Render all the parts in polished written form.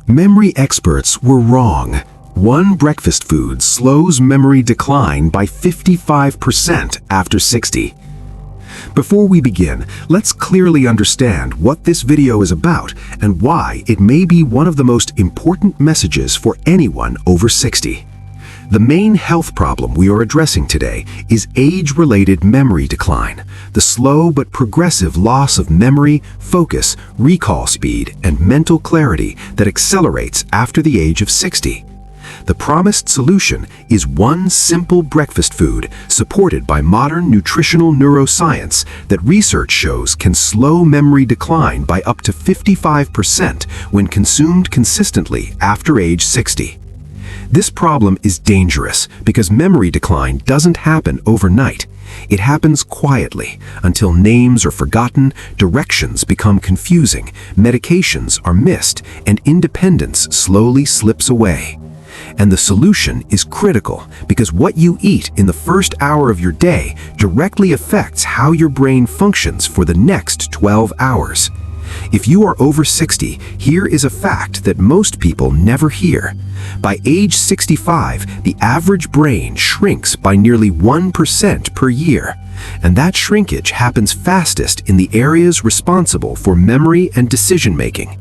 Memory experts were wrong. One breakfast food slows memory decline by 55% after 60. Before we begin, let's clearly understand what this video is about and why it may be one of the most important messages for anyone over 60. The main health problem we are addressing today is age-related memory decline, the slow but progressive loss of memory, focus, recall speed, and mental clarity that accelerates after the age of 60. The promised solution is one simple breakfast food supported by modern nutritional neuroscience that research shows can slow memory decline by up to 55% when consumed consistently after age 60. This problem is dangerous because memory decline doesn't happen overnight. It happens quietly until names are forgotten, directions become confusing, medications are missed, and independence slowly slips away. And the solution is critical because what you eat in the first hour of your day directly affects how your brain functions for the next 12 hours. If you are over 60, here is a fact that most people never hear. By age 65, the average brain shrinks by nearly 1% per year. And that shrinkage happens fastest in the areas responsible for memory and decision-making.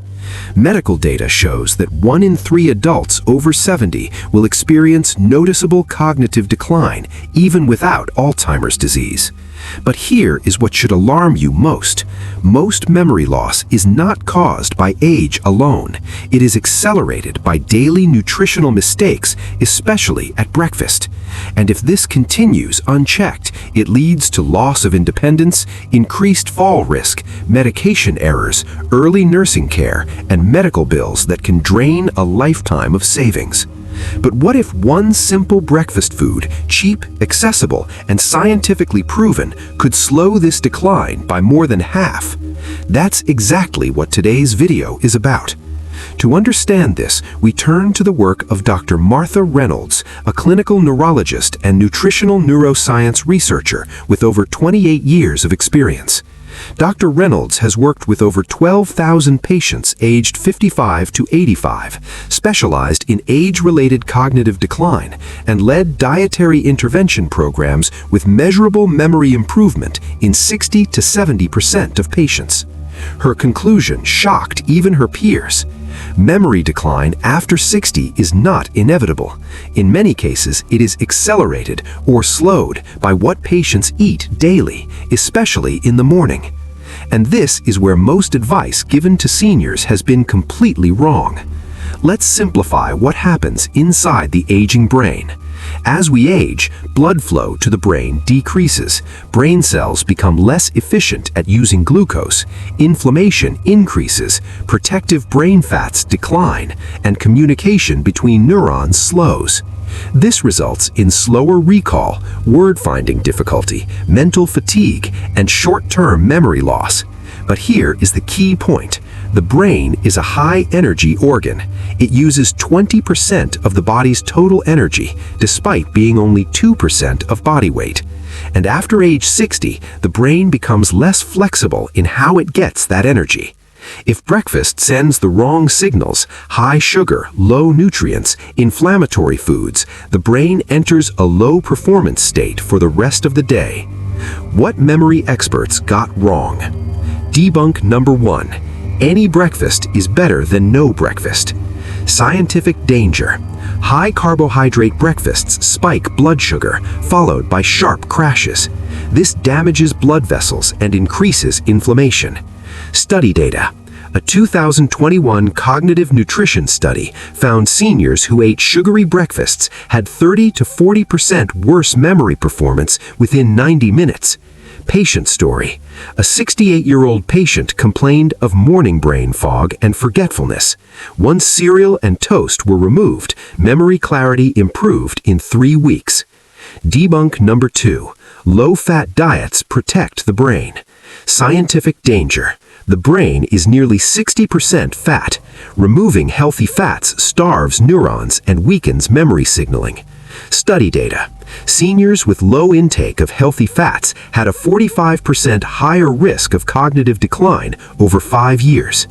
Medical data shows that 1 in 3 adults over 70 will experience noticeable cognitive decline, even without Alzheimer's disease. But here is what should alarm you most. Most memory loss is not caused by age alone. It is accelerated by daily nutritional mistakes, especially at breakfast. And if this continues unchecked, it leads to loss of independence, increased fall risk, medication errors, early nursing care, and medical bills that can drain a lifetime of savings. But what if one simple breakfast food, cheap, accessible, and scientifically proven, could slow this decline by more than half? That's exactly what today's video is about. To understand this, we turn to the work of Dr. Martha Reynolds, a clinical neurologist and nutritional neuroscience researcher with over 28 years of experience. Dr. Reynolds has worked with over 12,000 patients aged 55 to 85, specialized in age-related cognitive decline, and led dietary intervention programs with measurable memory improvement in 60 to 70% of patients. Her conclusion shocked even her peers. Memory decline after 60 is not inevitable. In many cases, it is accelerated or slowed by what patients eat daily, especially in the morning. And this is where most advice given to seniors has been completely wrong. Let's simplify what happens inside the aging brain. As we age, blood flow to the brain decreases, brain cells become less efficient at using glucose, inflammation increases, protective brain fats decline, and communication between neurons slows. This results in slower recall, word-finding difficulty, mental fatigue, and short-term memory loss. But here is the key point. The brain is a high-energy organ. It uses 20% of the body's total energy, despite being only 2% of body weight. And after age 60, the brain becomes less flexible in how it gets that energy. If breakfast sends the wrong signals, high sugar, low nutrients, inflammatory foods, the brain enters a low-performance state for the rest of the day. What memory experts got wrong? Debunk number 1. Any breakfast is better than no breakfast. Scientific danger. High carbohydrate breakfasts spike blood sugar, followed by sharp crashes. This damages blood vessels and increases inflammation. Study data. A 2021 cognitive nutrition study found seniors who ate sugary breakfasts had 30 to 40% worse memory performance within 90 minutes. Patient story. A 68-year-old patient complained of morning brain fog and forgetfulness. Once cereal and toast were removed, memory clarity improved in 3 weeks. Debunk number 2. Low-fat diets protect the brain. Scientific danger. The brain is nearly 60% fat. Removing healthy fats starves neurons and weakens memory signaling. Study data. Seniors with low intake of healthy fats had a 45% higher risk of cognitive decline over 5 years.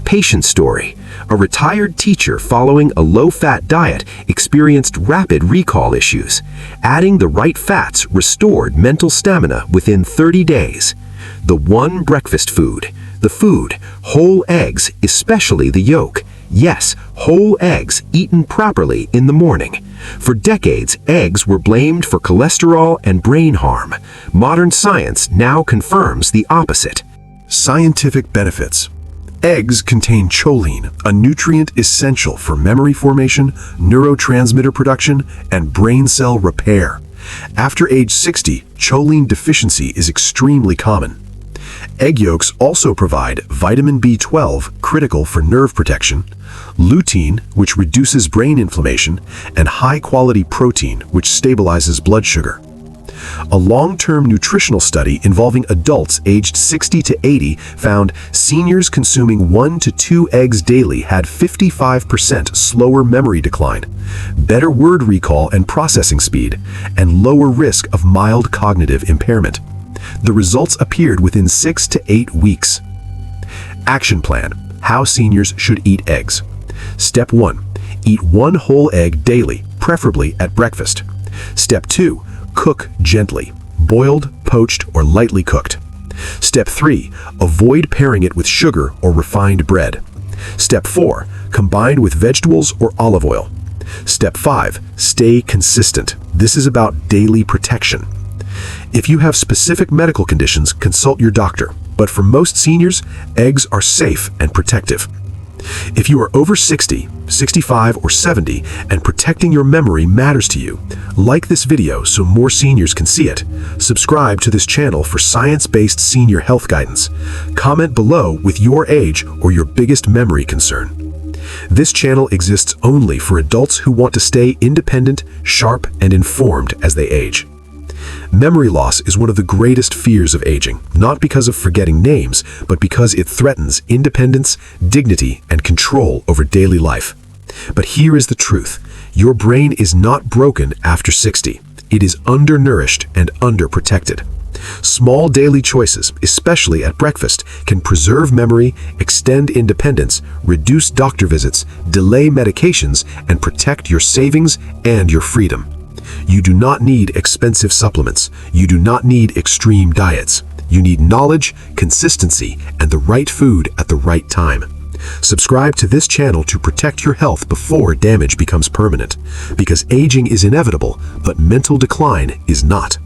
Patient story. A retired teacher following a low-fat diet experienced rapid recall issues. Adding the right fats restored mental stamina within 30 days. The one breakfast food. The food, whole eggs, especially the yolk. Yes, whole eggs eaten properly in the morning. For decades, eggs were blamed for cholesterol and brain harm. Modern science now confirms the opposite. Scientific benefits. Eggs contain choline, a nutrient essential for memory formation, neurotransmitter production, and brain cell repair. After age 60, choline deficiency is extremely common. Egg yolks also provide vitamin B12, critical for nerve protection, lutein, which reduces brain inflammation, and high-quality protein, which stabilizes blood sugar. A long-term nutritional study involving adults aged 60 to 80 found seniors consuming 1 to 2 eggs daily had 55% slower memory decline, better word recall and processing speed, and lower risk of mild cognitive impairment. The results appeared within 6 to 8 weeks. Action plan: how seniors should eat eggs. Step 1. Eat 1 whole egg daily, preferably at breakfast. Step 2. Cook gently, boiled, poached, or lightly cooked. Step 3. Avoid pairing it with sugar or refined bread. Step 4. Combine with vegetables or olive oil. Step 5. Stay consistent. This is about daily protection. If you have specific medical conditions, consult your doctor. But for most seniors, eggs are safe and protective. If you are over 60, 65, or 70, and protecting your memory matters to you, like this video so more seniors can see it. Subscribe to this channel for science-based senior health guidance. Comment below with your age or your biggest memory concern. This channel exists only for adults who want to stay independent, sharp, and informed as they age. Memory loss is one of the greatest fears of aging, not because of forgetting names, but because it threatens independence, dignity, and control over daily life. But here is the truth. Your brain is not broken after 60. It is undernourished and underprotected. Small daily choices, especially at breakfast, can preserve memory, extend independence, reduce doctor visits, delay medications, and protect your savings and your freedom. You do not need expensive supplements. You do not need extreme diets. You need knowledge, consistency, and the right food at the right time. Subscribe to this channel to protect your health before damage becomes permanent. Because aging is inevitable, but mental decline is not.